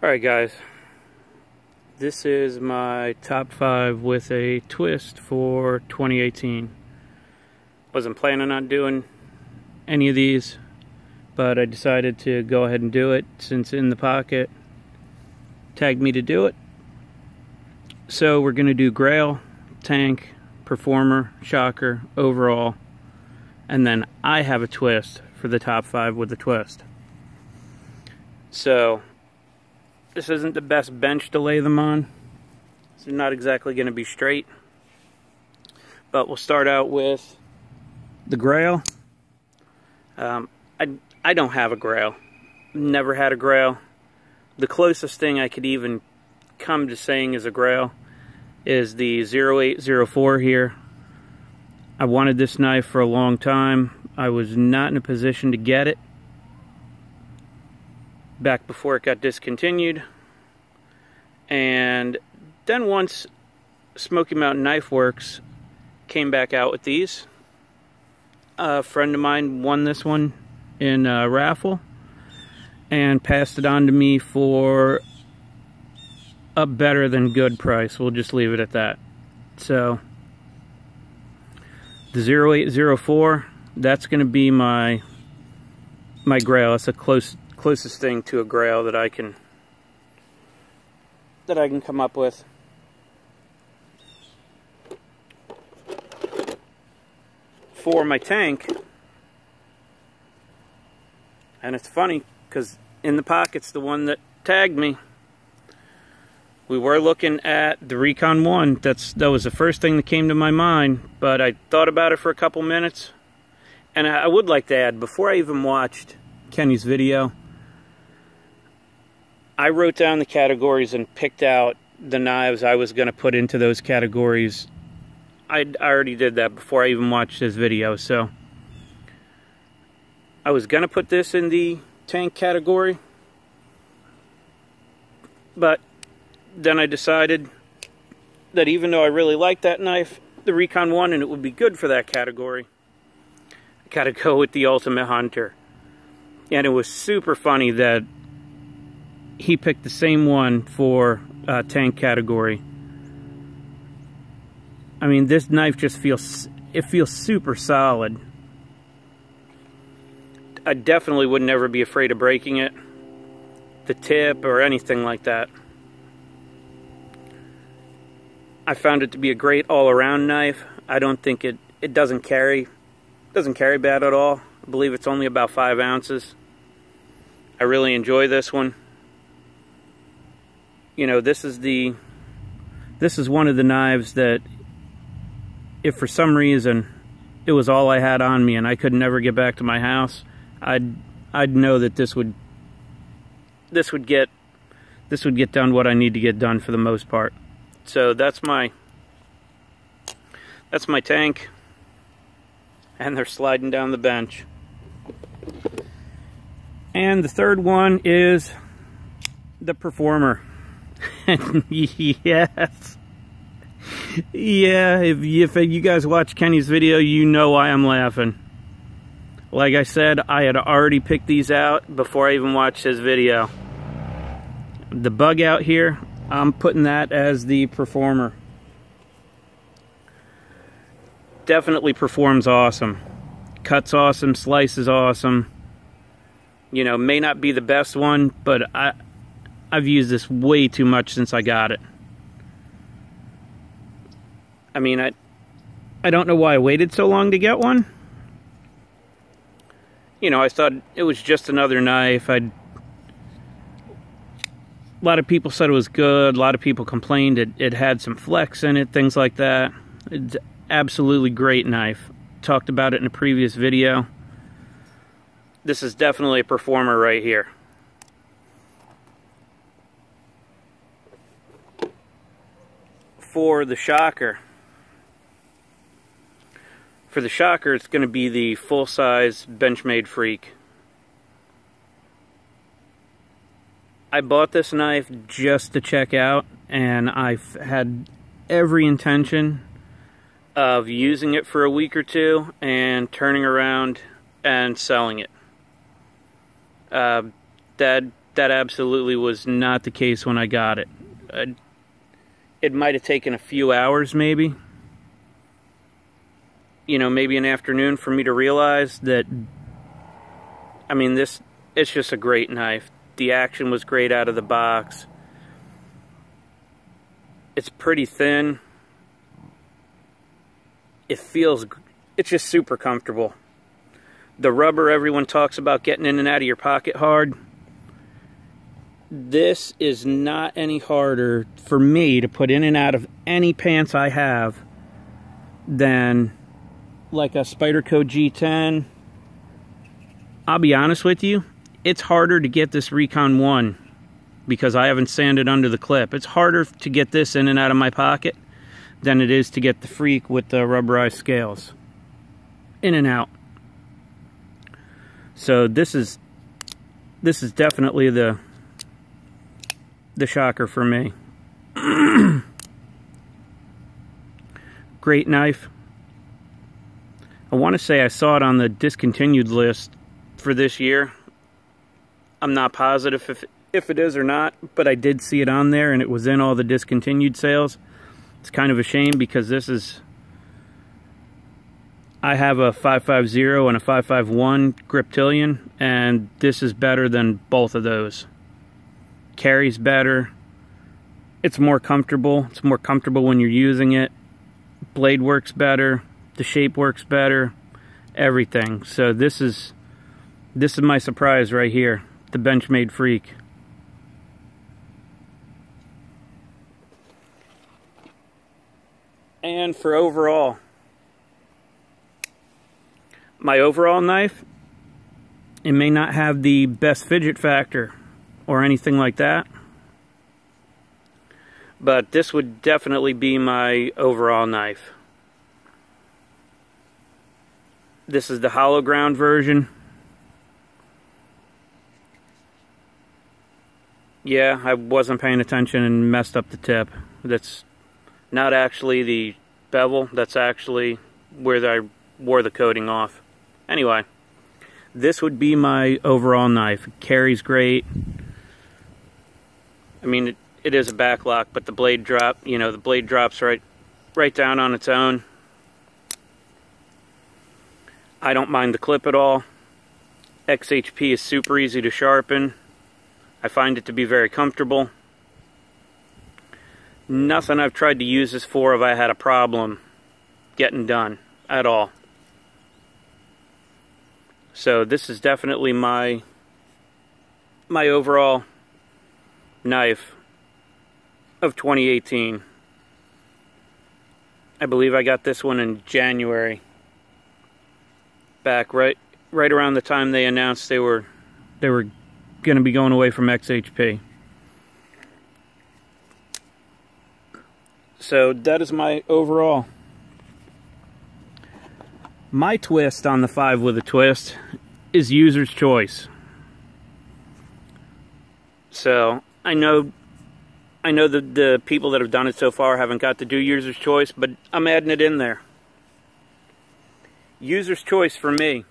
Alright guys, this is my top 5 with a twist for 2018. Wasn't planning on doing any of these, but I decided to go ahead and do it since In the Pocket tagged me to do it. So we're going to do Grail, Tank, Performer, Shocker, Overall, and then I have a twist for the top 5 with the twist. So this isn't the best bench to lay them on. It's not exactly going to be straight. But we'll start out with the Grail. I don't have a Grail. Never had a Grail. The closest thing I could even come to saying is a Grail is the 0804 here. I wanted this knife for a long time. I was not in a position to get it back before it got discontinued. And then once Smoky Mountain Knife Works came back out with these, a friend of mine won this one in a raffle and passed it on to me for a better than good price. We'll just leave it at that. So the 0804, that's going to be my Grail. It's the closest thing to a Grail that I can come up with. For my Tank, and it's funny because In the Pocket's the one that tagged me. We were looking at the Recon 1. That was the first thing that came to my mind, but I thought about it for a couple minutes. And I would like to add, before I even watched Kenny's video, I wrote down the categories and picked out the knives I was going to put into those categories. I already did that before I even watched his video, so I was going to put this in the Tank category, but then I decided that even though I really like that knife, the Recon 1, and it would be good for that category, I gotta go with the Ultimate Hunter. And it was super funny that he picked the same one for Tank category. I mean, this knife just feels super solid. I definitely would never be afraid of breaking it, the tip or anything like that. I found it to be a great all-around knife. I don't think it doesn't carry bad at all. I believe it's only about 5 ounces. I really enjoy this one. You know, this is one of the knives that, if for some reason it was all I had on me and I could never get back to my house, I'd know that this would get done what I need to get done for the most part. So that's my Tank, and they're sliding down the bench. And the third one is the Performer. Yes. Yeah, if you guys watch Kenny's video, you know why I'm laughing. Like I said, I had already picked these out before I even watched his video. The bug out here, I'm putting that as the Performer. Definitely performs awesome. Cuts awesome, slices awesome. You know, may not be the best one, but I've used this way too much since I got it. I mean, I don't know why I waited so long to get one. You know, I thought it was just another knife. A lot of people said it was good. A lot of people complained it had some flex in it, things like that. It's absolutely great knife. Talked about it in a previous video. This is definitely a Performer right here. For the Shocker. For the Shocker, it's going to be the full-size Benchmade Freak. I bought this knife just to check out, and I've had every intention of using it for a week or two and turning around and selling it. Dad that absolutely was not the case when I got it. It might have taken a few hours, maybe. You know, maybe an afternoon for me to realize that, I mean, it's just a great knife. The action was great out of the box. It's pretty thin. It's just super comfortable. The rubber, everyone talks about getting in and out of your pocket hard. This is not any harder for me to put in and out of any pants I have than like a Spyderco G10. I'll be honest with you, it's harder to get this Recon 1 because I haven't sanded under the clip. It's harder to get this in and out of my pocket than it is to get the Freak with the rubberized scales in and out. So this is definitely the shocker for me. Great knife. I want to say I saw it on the discontinued list for this year. I'm not positive if it is or not, but I did see it on there and it was in all the discontinued sales. It's kind of a shame because I have a 550 and a 551 Griptilian, and this is better than both of those. Carries better. It's more comfortable. It's more comfortable when you're using it. Blade works better. The shape works better. Everything. So this is my surprise right here. The Benchmade Freak. And for overall, my overall knife, it may not have the best fidget factor or anything like that, but this would definitely be my overall knife. This is the hollow ground version. Yeah, I wasn't paying attention and messed up the tip. That's not actually the bevel, that's actually where I wore the coating off. Anyway, this would be my overall knife. It carries great. I mean, it is a backlock, but the blade drop, you know, the blade drops right down on its own. I don't mind the clip at all. XHP is super easy to sharpen. I find it to be very comfortable. Nothing I've tried to use this for have I had a problem getting done at all. So this is definitely my overall knife of 2018. I believe I got this one in January. Back right around the time they announced they were going to be going away from XHP. So that is my overall. My twist on the 5 with a twist is user's choice. So I know the people that have done it so far haven't got to do user's choice, but I'm adding it in there. User's choice for me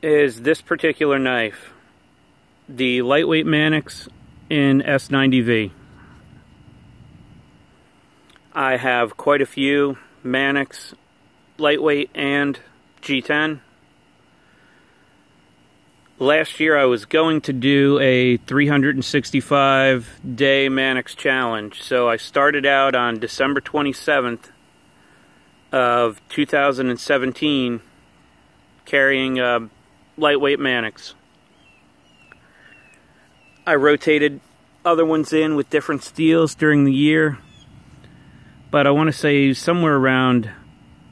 is this particular knife, the lightweight Mannix in S90V. I have quite a few Mannix lightweight and G10. Last year I was going to do a 365-day Mannix challenge, so I started out on December 27th of 2017 carrying a lightweight Mannix. I rotated other ones in with different steels during the year, but I want to say somewhere around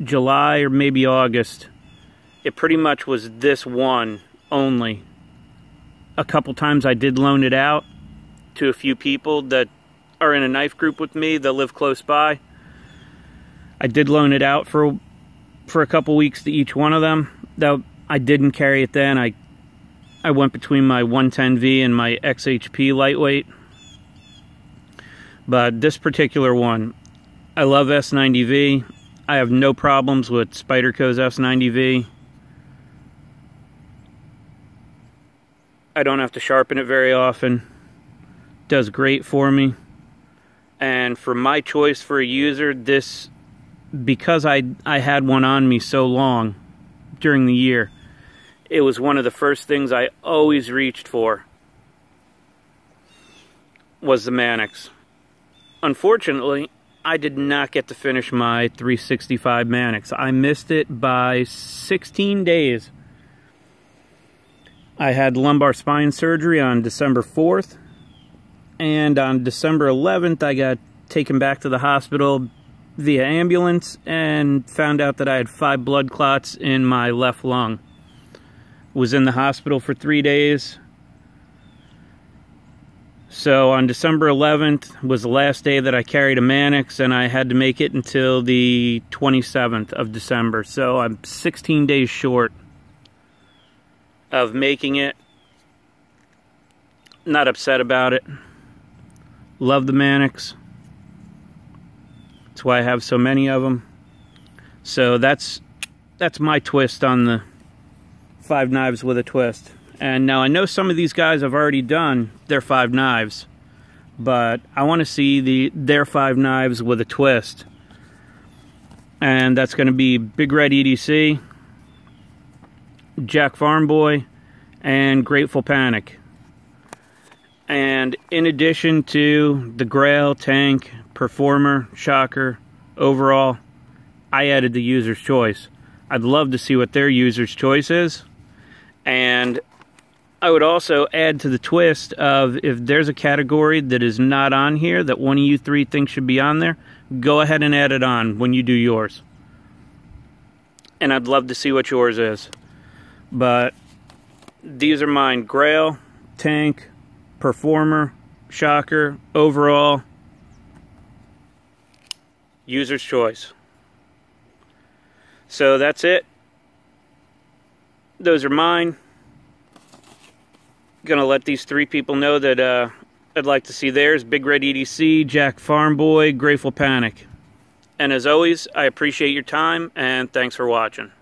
July or maybe August, it pretty much was this one only. A couple times I did loan it out to a few people that are in a knife group with me that live close by. I did loan it out for a couple weeks to each one of them. Though I didn't carry it then. I went between my 110V and my XHP lightweight. But this particular one, I love S90V. I have no problems with Spyderco's S90V. I don't have to sharpen it very often. Does great for me. And for my choice for a user, this, because I had one on me so long during the year, it was one of the first things I always reached for, was the Mannix. Unfortunately, I did not get to finish my 365 Mannix. I missed it by 16 days. I had lumbar spine surgery on December 4th. And on December 11th, I got taken back to the hospital via ambulance and found out that I had 5 blood clots in my left lung. Was in the hospital for 3 days. So on December 11th was the last day that I carried a Mannix, and I had to make it until the 27th of December. So I'm 16 days short of making it. Not upset about it. Love the Mannix. That's why I have so many of them. So that's my twist on the 5 knives with a twist. And now I know some of these guys have already done their 5 knives, but I want to see their 5 knives with a twist. And that's going to be BigRedEdc, Jack Farm Boy, and Grateful Panic. And in addition to the Grail, Tank, Performer, Shocker, Overall, I added the user's choice. I'd love to see what their user's choice is. And I would also add to the twist of, if there's a category that is not on here that one of you 3 thinks should be on there, go ahead and add it on when you do yours. And I'd love to see what yours is. But these are mine: Grail, Tank, Performer, Shocker, Overall, user's choice. So that's it. Those are mine. Gonna let these 3 people know that I'd like to see theirs: BigRedEdc, Jack Farm Boy, Grateful Panic. And as always, I appreciate your time, and thanks for watching.